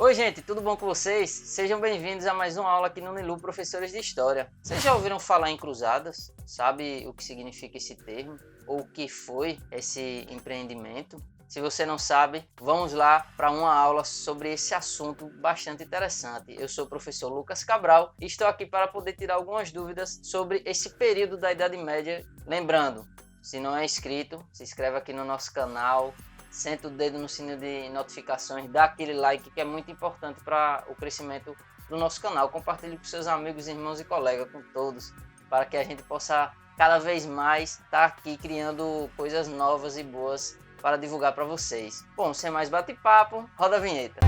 Oi gente, tudo bom com vocês? Sejam bem-vindos a mais uma aula aqui no Nilu Professores de História. Vocês já ouviram falar em cruzadas? Sabe o que significa esse termo? Ou o que foi esse empreendimento? Se você não sabe, vamos lá para uma aula sobre esse assunto bastante interessante. Eu sou o professor Lucas Cabral e estou aqui para poder tirar algumas dúvidas sobre esse período da Idade Média. Lembrando, se não é inscrito, se inscreve aqui no nosso canal, senta o dedo no sininho de notificações, dá aquele like que é muito importante para o crescimento do nosso canal. Compartilhe com seus amigos, irmãos e colegas, com todos, para que a gente possa cada vez mais estar aqui criando coisas novas e boas para divulgar para vocês. Bom, sem mais bate-papo, roda a vinheta.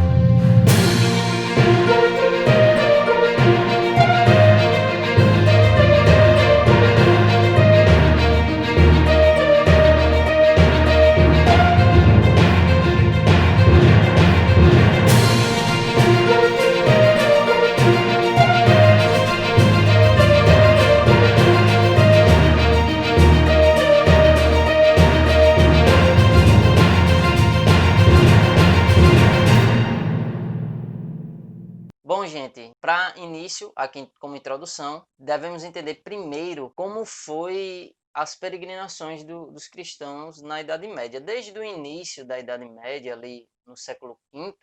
Bom, gente, para início, aqui como introdução, devemos entender primeiro como foi as peregrinações dos cristãos na Idade Média. Desde o início da Idade Média, ali no século V,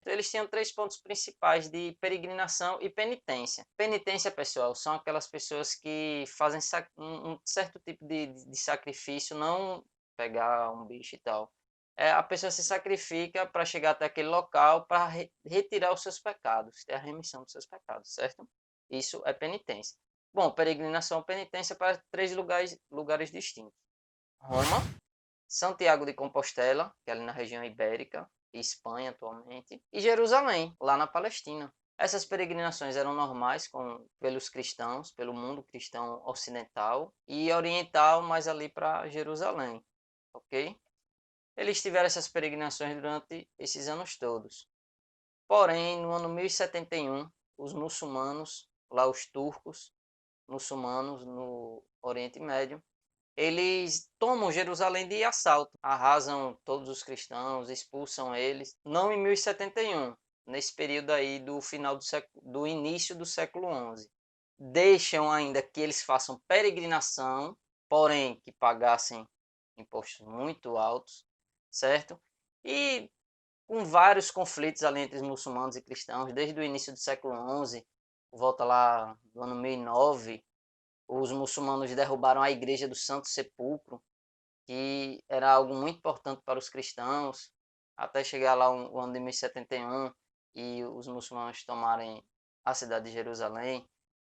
eles tinham três pontos principais de peregrinação e penitência. Penitência, pessoal, são aquelas pessoas que fazem um certo tipo de sacrifício, não pegar um bicho e tal. A pessoa se sacrifica para chegar até aquele local para retirar os seus pecados, ter a remissão dos seus pecados, certo? Isso é penitência. Bom, peregrinação ou penitência para três lugares distintos. Roma, Santiago de Compostela, que é ali na região ibérica, e Espanha atualmente, e Jerusalém, lá na Palestina. Essas peregrinações eram normais pelos cristãos, pelo mundo cristão ocidental e oriental, mas ali para Jerusalém, ok? Eles tiveram essas peregrinações durante esses anos todos. Porém, no ano 1071, os muçulmanos, lá os turcos muçulmanos no Oriente Médio, eles tomam Jerusalém de assalto, arrasam todos os cristãos, expulsam eles, não em 1071, nesse período aí do início do século XI. Deixam ainda que eles façam peregrinação, porém que pagassem impostos muito altos, certo? E com vários conflitos ali entre os muçulmanos e cristãos, desde o início do século XI, volta lá do ano 1009, os muçulmanos derrubaram a igreja do Santo Sepulcro, que era algo muito importante para os cristãos, até chegar lá o ano de 1071 e os muçulmanos tomarem a cidade de Jerusalém.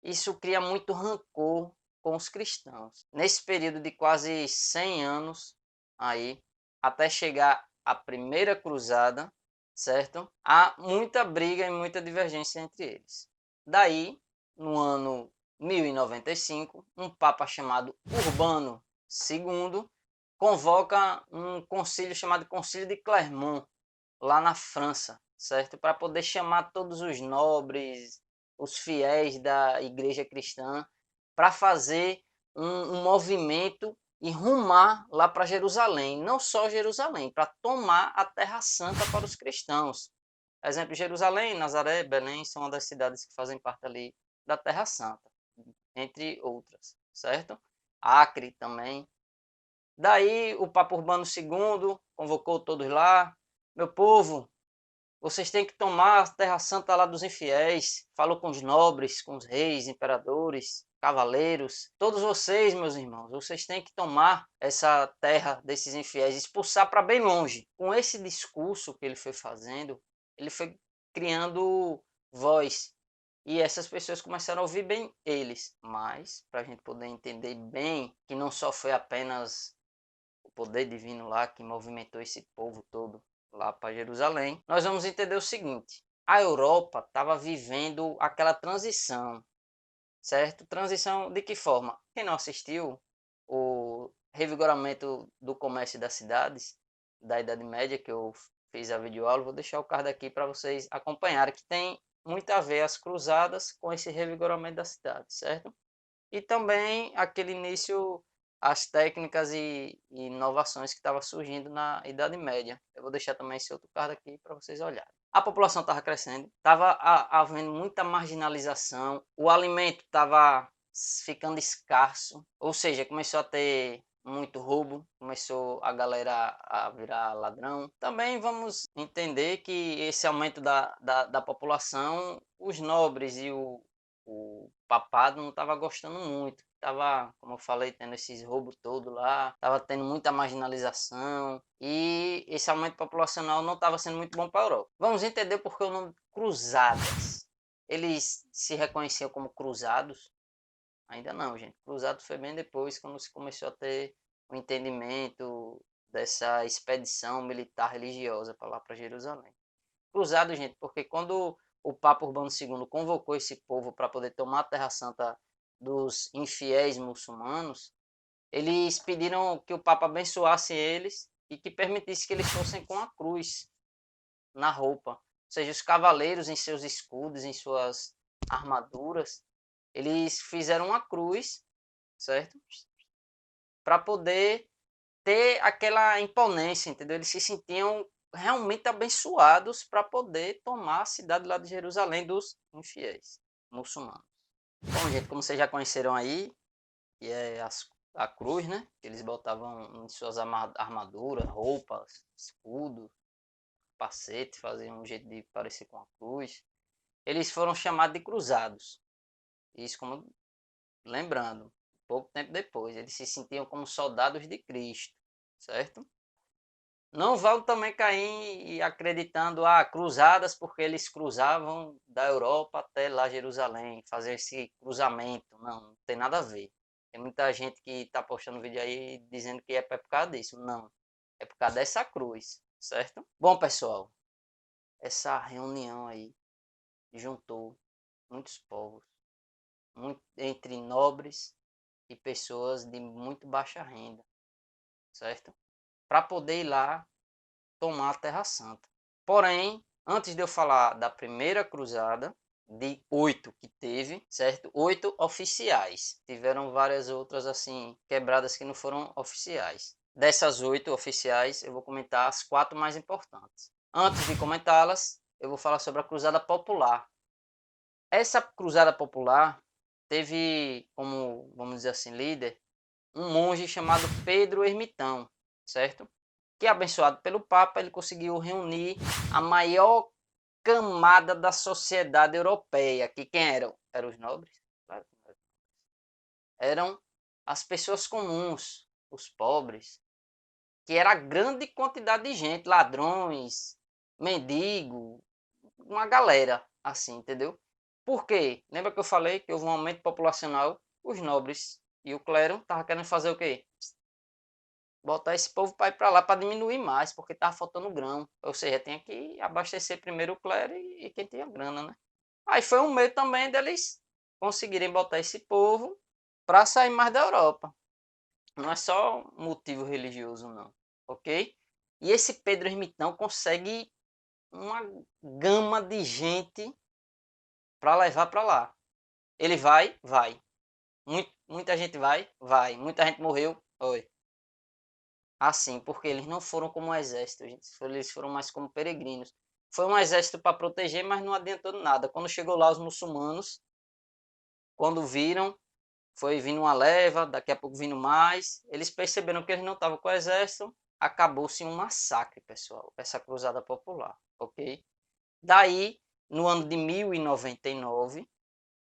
Isso cria muito rancor com os cristãos. Nesse período de quase 100 anos, aí, até chegar a primeira cruzada, certo? Há muita briga e muita divergência entre eles. Daí, no ano 1095, um papa chamado Urbano II convoca um concílio chamado Concílio de Clermont, lá na França, certo? Para poder chamar todos os nobres, os fiéis da igreja cristã, para fazer um movimento e rumar lá para Jerusalém. Não só Jerusalém, para tomar a Terra Santa para os cristãos. Exemplo, Jerusalém, Nazaré, Belém são uma das cidades que fazem parte ali da Terra Santa, entre outras, certo? Acre também. Daí o Papa Urbano II convocou todos lá. Meu povo, vocês têm que tomar a Terra Santa lá dos infiéis. Falou com os nobres, com os reis, imperadores, cavaleiros. Todos vocês, meus irmãos, vocês têm que tomar essa terra desses infiéis, expulsar para bem longe. Com esse discurso que ele foi fazendo, ele foi criando voz. E essas pessoas começaram a ouvir bem eles. Mas, para a gente poder entender bem que não só foi apenas o poder divino lá que movimentou esse povo todo lá para Jerusalém, nós vamos entender o seguinte: a Europa estava vivendo aquela transição, certo? Transição de que forma? Quem não assistiu o revigoramento do comércio das cidades da Idade Média, que eu fiz a videoaula, vou deixar o card aqui para vocês acompanharem, que tem muito a ver as cruzadas com esse revigoramento da cidade, certo? E também aquele início, as técnicas e inovações que estavam surgindo na Idade Média. Eu vou deixar também esse outro card aqui para vocês olharem. a população estava crescendo, estava havendo muita marginalização, o alimento estava ficando escasso, ou seja, começou a ter muito roubo, começou a galera a virar ladrão. Também vamos entender que esse aumento da população, os nobres e o papado não estava gostando muito. Tava, como eu falei, tendo esses roubos todos lá, tava tendo muita marginalização e esse aumento populacional não estava sendo muito bom para a Europa. Vamos entender porque o nome Cruzadas. Eles se reconheciam como cruzados? Ainda não, gente. Cruzado foi bem depois, quando se começou a ter o entendimento dessa expedição militar religiosa para lá para Jerusalém. Cruzado, gente, porque quando o Papa Urbano II convocou esse povo para poder tomar a Terra Santa dos infiéis muçulmanos, eles pediram que o Papa abençoasse eles e que permitisse que eles fossem com a cruz na roupa. Ou seja, os cavaleiros em seus escudos, em suas armaduras, eles fizeram uma cruz, certo? Para poder ter aquela imponência, entendeu? Eles se sentiam realmente abençoados para poder tomar a cidade lá de Jerusalém dos infiéis muçulmanos. Bom, gente, como vocês já conheceram aí, que é a cruz, né? Que eles botavam em suas armaduras, roupas, escudo, capacete, faziam um jeito de parecer com a cruz. Eles foram chamados de cruzados. Isso como lembrando, pouco tempo depois, eles se sentiam como soldados de Cristo, certo? Não vão também cair acreditando cruzadas, porque eles cruzavam da Europa até lá Jerusalém, fazer esse cruzamento. Não tem nada a ver. Tem muita gente que está postando vídeo aí dizendo que é por causa disso. Não, é por causa dessa cruz, certo? Bom, pessoal, essa reunião aí juntou muitos povos, entre nobres e pessoas de muito baixa renda, certo? Para poder ir lá tomar a Terra Santa. Porém, antes de eu falar da primeira cruzada, de 8 que teve, certo? 8 oficiais. Tiveram várias outras assim quebradas que não foram oficiais. Dessas 8 oficiais, eu vou comentar as 4 mais importantes. Antes de comentá-las, eu vou falar sobre a Cruzada Popular. Essa Cruzada Popular teve como, vamos dizer assim, líder um monge chamado Pedro Ermitão, certo? Que, abençoado pelo Papa, ele conseguiu reunir a maior camada da sociedade europeia. Que quem eram? Eram os nobres? Claro que não. Eram as pessoas comuns, os pobres, que era grande quantidade de gente, ladrões, mendigo, uma galera assim, entendeu? Por quê? Lembra que eu falei que houve um aumento populacional? Os nobres e o clero estavam querendo fazer o quê? Botar esse povo para ir para lá para diminuir mais, porque estava faltando grão. Ou seja, tinha que abastecer primeiro o clero e quem tinha grana, né? Aí foi um meio também deles conseguirem botar esse povo para sair mais da Europa. Não é só motivo religioso, não, ok? E esse Pedro Ermitão consegue uma gama de gente para levar para lá. Ele vai, vai. Muita gente vai, vai. Muita gente morreu, oi. Assim, porque eles não foram como exército, gente. Eles foram mais como peregrinos. Foi um exército para proteger, mas não adiantou nada. Quando chegou lá os muçulmanos, quando viram, foi vindo uma leva, daqui a pouco vindo mais, eles perceberam que eles não estavam com o exército, acabou-se um massacre, pessoal, essa cruzada popular, ok? Daí, no ano de 1099,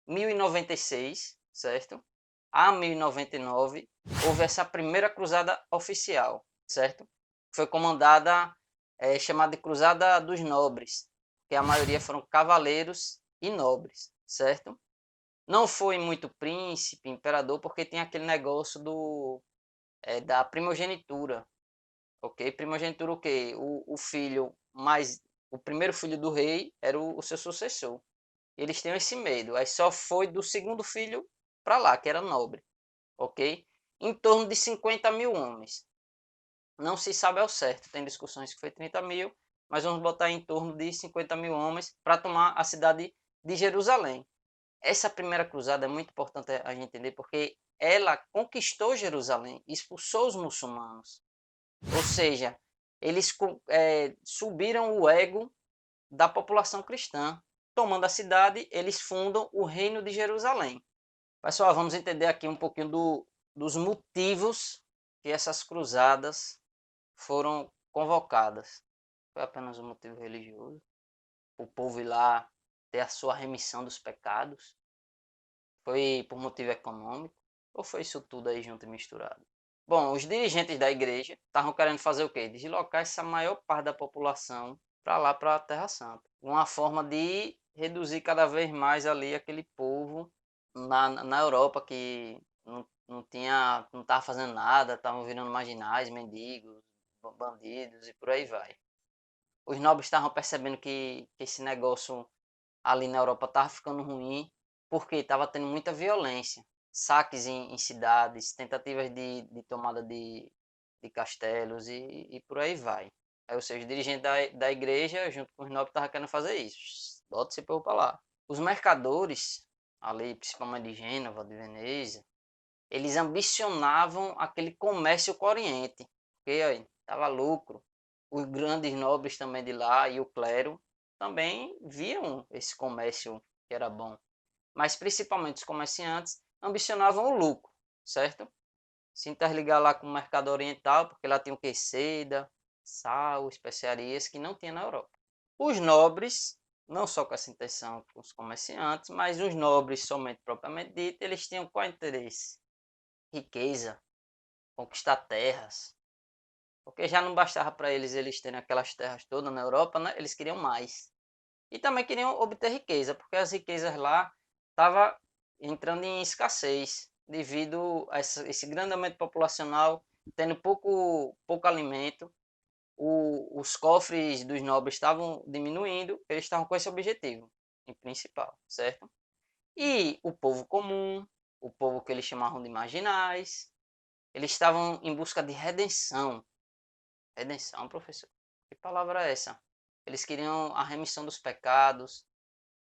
1096, certo? A 1099, houve essa primeira cruzada oficial, certo? Foi comandada, chamada de Cruzada dos Nobres, que a maioria foram cavaleiros e nobres, certo? Não foi muito príncipe, imperador, porque tem aquele negócio da primogenitura, ok? Primogenitura o quê? O filho mais, o primeiro filho do rei era o seu sucessor. Eles têm esse medo. Aí só foi do segundo filho para lá, que era nobre, ok? Em torno de 50 mil homens. Não se sabe ao certo, tem discussões que foi 30 mil, mas vamos botar em torno de 50 mil homens para tomar a cidade de Jerusalém. Essa primeira cruzada é muito importante a gente entender, porque ela conquistou Jerusalém, expulsou os muçulmanos. Ou seja, eles subiram o ego da população cristã. Tomando a cidade, eles fundam o Reino de Jerusalém. Pessoal, vamos entender aqui um pouquinho dos motivos que essas cruzadas foram convocadas. Foi apenas um motivo religioso? O povo ir lá ter a sua remissão dos pecados? Foi por motivo econômico? Ou foi isso tudo aí junto e misturado? Bom, os dirigentes da igreja estavam querendo fazer o quê? Deslocar essa maior parte da população para lá, para a Terra Santa. Uma forma de reduzir cada vez mais ali aquele povo na Europa que não tinha, não estava fazendo nada, estavam virando marginais, mendigos, bandidos e por aí vai. Os nobres estavam percebendo que esse negócio ali na Europa estava ficando ruim, porque estava tendo muita violência, saques em cidades, tentativas de tomada de castelos e por aí vai. Aí, ou seja, o dirigente da igreja, junto com os nobres, estava querendo fazer isso. Bota esse povo para lá. Os mercadores, ali principalmente de Gênova, de Veneza, eles ambicionavam aquele comércio com o Oriente, porque aí estava lucro. Os grandes nobres também de lá e o clero também viam esse comércio que era bom. Mas principalmente os comerciantes ambicionavam o lucro, certo? Se interligar lá com o mercado oriental, porque lá tinha o que? Seda, sal, especiarias que não tinha na Europa. Os nobres, não só com essa intenção com os comerciantes, mas os nobres somente propriamente dito, eles tinham qual interesse? Riqueza, conquistar terras, porque já não bastava para eles terem aquelas terras todas na Europa, né? Eles queriam mais. E também queriam obter riqueza, porque as riquezas lá estavam entrando em escassez, devido a esse grande aumento populacional, tendo pouco alimento. Os cofres dos nobres estavam diminuindo, eles estavam com esse objetivo, em principal, certo? E o povo comum, o povo que eles chamavam de marginais, eles estavam em busca de redenção. Redenção, professor? Que palavra é essa? Eles queriam a remissão dos pecados,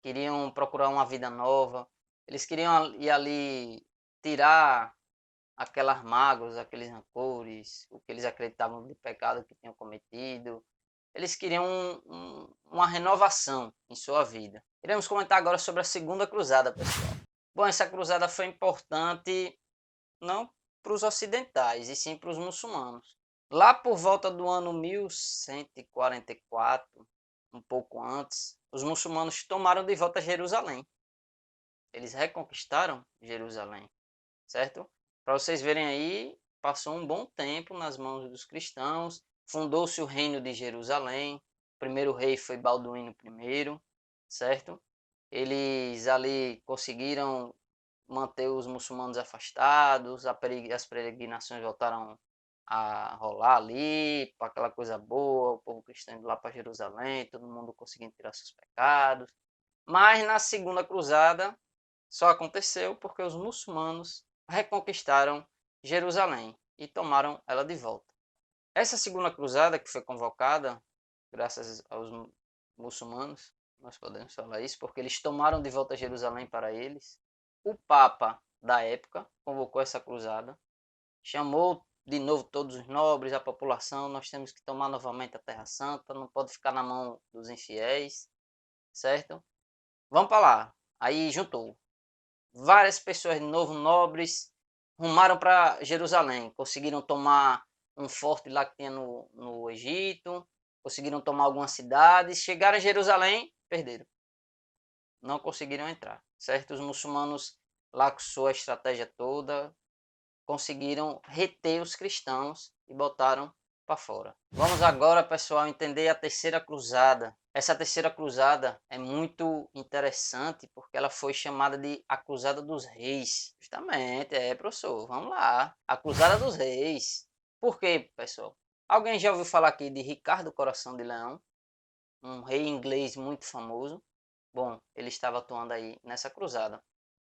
queriam procurar uma vida nova, eles queriam ir ali tirar aquelas mágoas, aqueles rancores, o que eles acreditavam de pecado que tinham cometido. Eles queriam uma renovação em sua vida. Iremos comentar agora sobre a Segunda Cruzada, pessoal. Bom, essa cruzada foi importante não para os ocidentais, e sim para os muçulmanos. Lá por volta do ano 1144, um pouco antes, os muçulmanos tomaram de volta Jerusalém. Eles reconquistaram Jerusalém, certo? Para vocês verem aí, passou um bom tempo nas mãos dos cristãos, fundou-se o reino de Jerusalém, o primeiro rei foi Balduíno I, certo? Eles ali conseguiram manter os muçulmanos afastados, as peregrinações voltaram a rolar ali, para aquela coisa boa, o povo cristão indo lá para Jerusalém, todo mundo conseguindo tirar seus pecados. Mas na Segunda Cruzada só aconteceu porque os muçulmanos reconquistaram Jerusalém e tomaram ela de volta. Essa Segunda Cruzada que foi convocada, graças aos muçulmanos, nós podemos falar isso, porque eles tomaram de volta Jerusalém para eles. O Papa da época convocou essa cruzada, chamou de novo todos os nobres, a população, nós temos que tomar novamente a Terra Santa, não pode ficar na mão dos infiéis, certo? Vamos para lá. Aí juntou várias pessoas de novo, nobres, rumaram para Jerusalém, conseguiram tomar um forte lá que tinha no Egito, conseguiram tomar algumas cidades, chegaram a Jerusalém, perderam. Não conseguiram entrar, certo? Os muçulmanos, lá com sua estratégia toda, conseguiram reter os cristãos e botaram para fora. Vamos agora, pessoal, entender a Terceira Cruzada. Essa Terceira Cruzada é muito interessante porque ela foi chamada de a Cruzada dos Reis. Justamente, professor, vamos lá. A Cruzada dos Reis. Por quê, pessoal? Alguém já ouviu falar aqui de Ricardo Coração de Leão? Um rei inglês muito famoso. Bom, ele estava atuando aí nessa cruzada.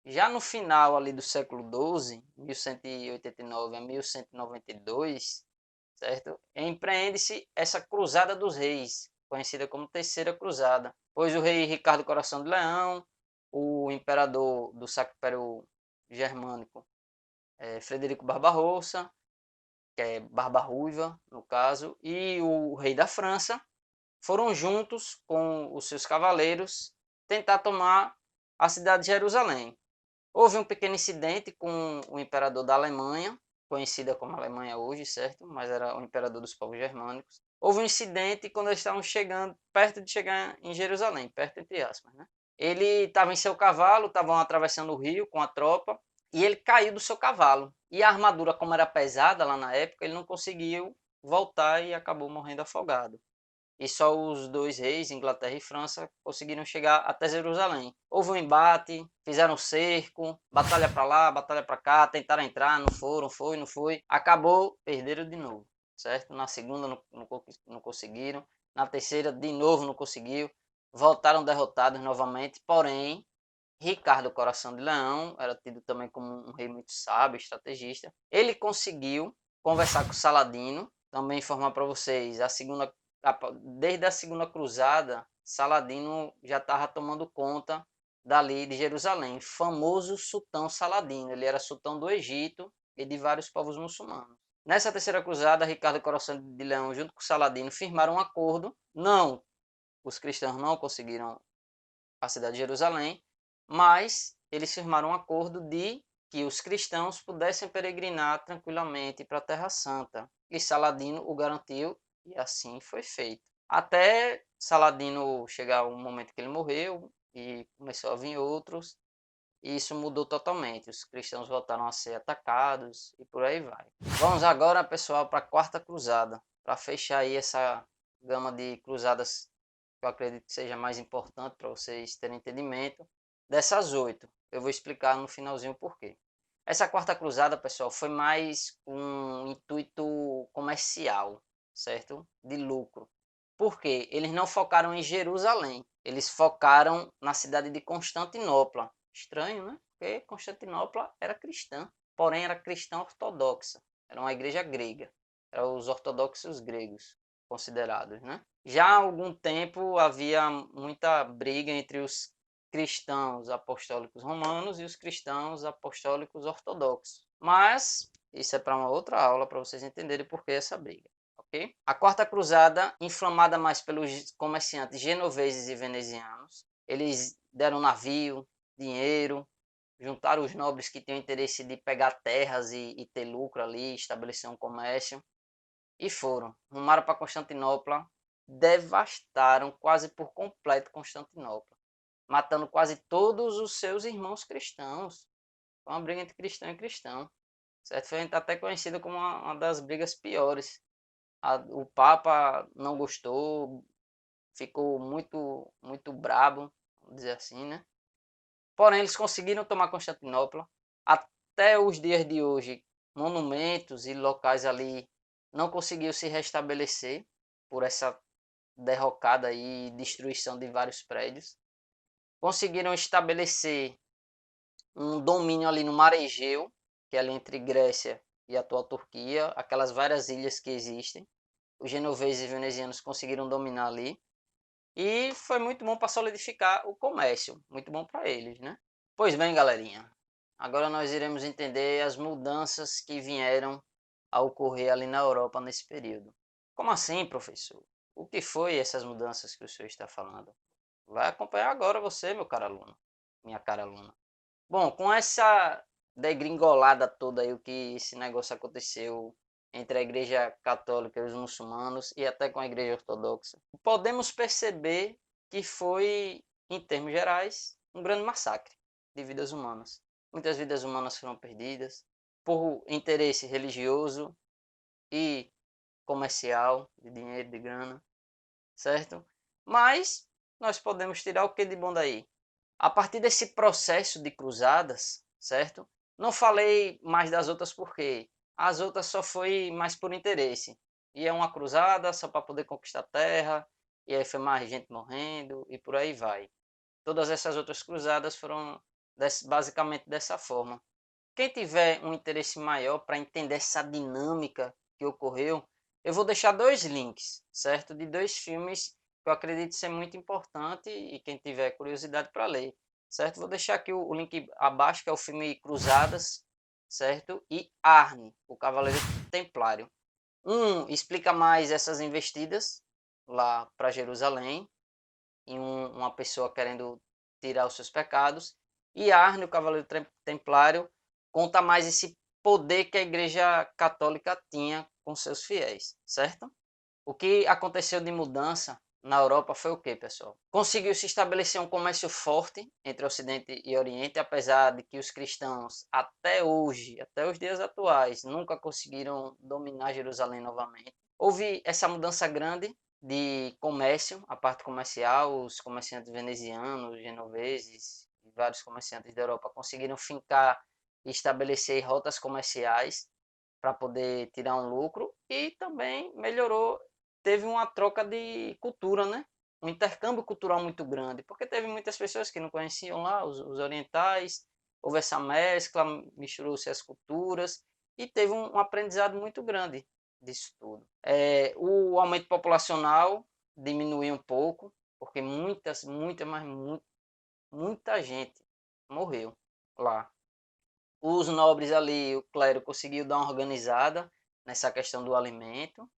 Já no final ali do século XII, 1189 a 1192, certo? Empreende-se essa Cruzada dos Reis, conhecida como Terceira Cruzada, pois o rei Ricardo Coração de Leão, o imperador do Sacro Império Germânico, Frederico Barbarossa, que é Barba Ruiva, no caso, e o rei da França, foram juntos com os seus cavaleiros tentar tomar a cidade de Jerusalém. Houve um pequeno incidente com o imperador da Alemanha, conhecida como Alemanha hoje, certo? Mas era o imperador dos povos germânicos. Houve um incidente quando eles estavam chegando, perto de chegar em Jerusalém, perto entre aspas, né? Ele estava em seu cavalo, estavam atravessando o rio com a tropa, e ele caiu do seu cavalo. E a armadura, como era pesada lá na época, ele não conseguiu voltar e acabou morrendo afogado. E só os dois reis, Inglaterra e França, conseguiram chegar até Jerusalém. Houve um embate, fizeram cerco, batalha para lá, batalha para cá, tentaram entrar, não foram, foi, não foi. Acabou, perderam de novo, certo? Na segunda não conseguiram, na terceira de novo não conseguiu, voltaram derrotados novamente, porém Ricardo Coração de Leão era tido também como um rei muito sábio, estrategista. Ele conseguiu conversar com Saladino, também informar para vocês, desde a segunda cruzada, Saladino já estava tomando conta dali de Jerusalém, famoso sultão Saladino. Ele era sultão do Egito e de vários povos muçulmanos. Nessa terceira cruzada, Ricardo Coração de Leão, junto com Saladino, firmaram um acordo. Não, os cristãos não conseguiram a cidade de Jerusalém, mas eles firmaram um acordo de que os cristãos pudessem peregrinar tranquilamente para a Terra Santa. E Saladino o garantiu e assim foi feito. Até Saladino chegar o momento que ele morreu e começou a vir outros, e isso mudou totalmente. Os cristãos voltaram a ser atacados e por aí vai. Vamos agora, pessoal, para a Quarta Cruzada, para fechar aí essa gama de cruzadas que eu acredito que seja mais importante para vocês terem entendimento. Dessas 8, eu vou explicar no finalzinho o porquê. Essa Quarta Cruzada, pessoal, foi mais um intuito comercial, certo? De lucro. Por quê? Eles não focaram em Jerusalém, eles focaram na cidade de Constantinopla. Estranho, né? Porque Constantinopla era cristã, porém era cristã ortodoxa. Era uma igreja grega. Eram os ortodoxos gregos considerados, né? Já há algum tempo havia muita briga entre os cristãos apostólicos romanos e os cristãos apostólicos ortodoxos. Mas isso é para uma outra aula para vocês entenderem por que essa briga. Okay? A Quarta Cruzada, inflamada mais pelos comerciantes genoveses e venezianos, eles deram navio, dinheiro, juntaram os nobres que tinham interesse de pegar terras e ter lucro ali, estabelecer um comércio, e foram. Rumaram para Constantinopla, devastaram quase por completo Constantinopla, matando quase todos os seus irmãos cristãos. Foi uma briga entre cristão e cristão. Certo? Foi até conhecida como uma das brigas piores. O Papa não gostou, ficou muito brabo, vamos dizer assim, né? Porém, eles conseguiram tomar Constantinopla. Até os dias de hoje, monumentos e locais ali não conseguiu se restabelecer por essa derrocada e destruição de vários prédios. Conseguiram estabelecer um domínio ali no Mar Egeu, que é ali entre Grécia e a atual Turquia, aquelas várias ilhas que existem. Os genoveses e venezianos conseguiram dominar ali. E foi muito bom para solidificar o comércio, muito bom para eles, né? Pois bem, galerinha, agora nós iremos entender as mudanças que vieram a ocorrer ali na Europa nesse período. Como assim, professor? O que foi essas mudanças que o senhor está falando? Vai acompanhar agora você, meu caro aluno, minha cara aluna. Bom, com essa degringolada toda aí, o que esse negócio aconteceu entre a Igreja Católica e os muçulmanos e até com a Igreja Ortodoxa, podemos perceber que foi, em termos gerais, um grande massacre de vidas humanas. Muitas vidas humanas foram perdidas por interesse religioso e comercial, de dinheiro, de grana, certo? Mas nós podemos tirar o que de bom daí? A partir desse processo de cruzadas, certo? Não falei mais das outras porque as outras só foi mais por interesse. E é uma cruzada só para poder conquistar a terra, e aí foi mais gente morrendo e por aí vai. Todas essas outras cruzadas foram basicamente dessa forma. Quem tiver um interesse maior para entender essa dinâmica que ocorreu, eu vou deixar 2 links, certo? De 2 filmes que eu acredito ser muito importante e quem tiver curiosidade para ler, certo? Vou deixar aqui o link abaixo, que é o filme Cruzadas, certo? E Arne, o Cavaleiro Templário. Um explica mais essas investidas lá para Jerusalém, e uma pessoa querendo tirar os seus pecados, e Arne, o Cavaleiro Templário, conta mais esse poder que a Igreja Católica tinha com seus fiéis, certo? O que aconteceu de mudança na Europa foi o que, pessoal? Conseguiu se estabelecer um comércio forte entre Ocidente e Oriente, apesar de que os cristãos, até hoje, até os dias atuais, nunca conseguiram dominar Jerusalém novamente. Houve essa mudança grande de comércio, a parte comercial, os comerciantes venezianos, genoveses e vários comerciantes da Europa conseguiram fincar e estabelecer rotas comerciais para poder tirar um lucro, e também melhorou, teve uma troca de cultura, né? Um intercâmbio cultural muito grande, porque teve muitas pessoas que não conheciam lá os orientais, houve essa mescla, misturou-se as culturas e teve um aprendizado muito grande disso tudo. O aumento populacional diminuiu um pouco, porque muita gente morreu lá. Os nobres ali, o clero conseguiu dar uma organizada nessa questão do alimento.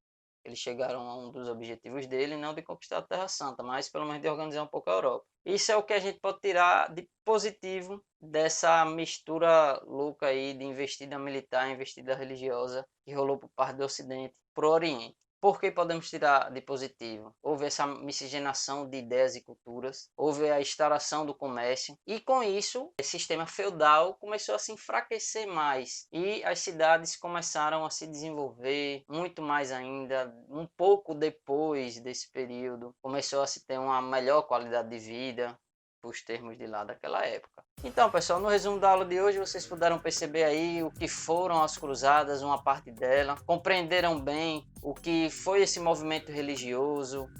Eles chegaram a um dos objetivos dele, não de conquistar a Terra Santa, mas pelo menos de organizar um pouco a Europa. Isso é o que a gente pode tirar de positivo dessa mistura louca aí de investida militar, investida religiosa que rolou por parte do Ocidente para o Oriente. Por que podemos tirar de positivo? Houve essa miscigenação de ideias e culturas, houve a instauração do comércio, e com isso o sistema feudal começou a se enfraquecer mais e as cidades começaram a se desenvolver muito mais ainda. Um pouco depois desse período começou a se ter uma melhor qualidade de vida, os termos de lá daquela época. Então, pessoal, no resumo da aula de hoje vocês puderam perceber aí o que foram as cruzadas, uma parte dela, compreenderam bem o que foi esse movimento religioso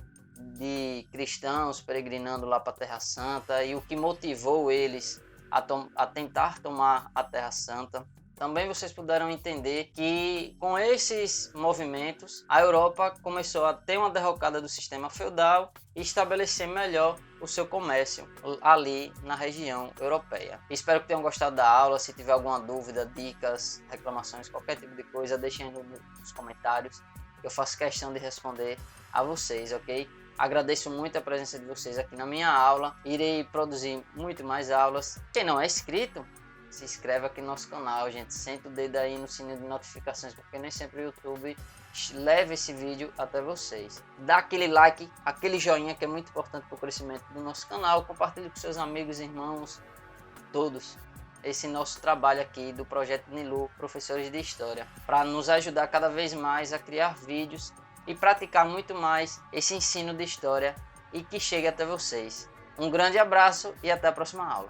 de cristãos peregrinando lá para a Terra Santa e o que motivou eles a tentar tomar a Terra Santa. Também vocês puderam entender que com esses movimentos a Europa começou a ter uma derrocada do sistema feudal e estabelecer melhor o seu comércio ali na região europeia. Espero que tenham gostado da aula. Se tiver alguma dúvida, dicas, reclamações, qualquer tipo de coisa, deixem aí nos comentários. Eu faço questão de responder a vocês, ok? Agradeço muito a presença de vocês aqui na minha aula. Irei produzir muito mais aulas. Quem não é inscrito, se inscreve aqui no nosso canal, gente. Senta o dedo aí no sininho de notificações, porque nem sempre o YouTube leva esse vídeo até vocês. Dá aquele like, aquele joinha que é muito importante para o crescimento do nosso canal. Compartilhe com seus amigos, irmãos, todos. Esse nosso trabalho aqui do Projeto Nilu, Professores de História, para nos ajudar cada vez mais a criar vídeos e praticar muito mais esse ensino de história e que chegue até vocês. Um grande abraço e até a próxima aula.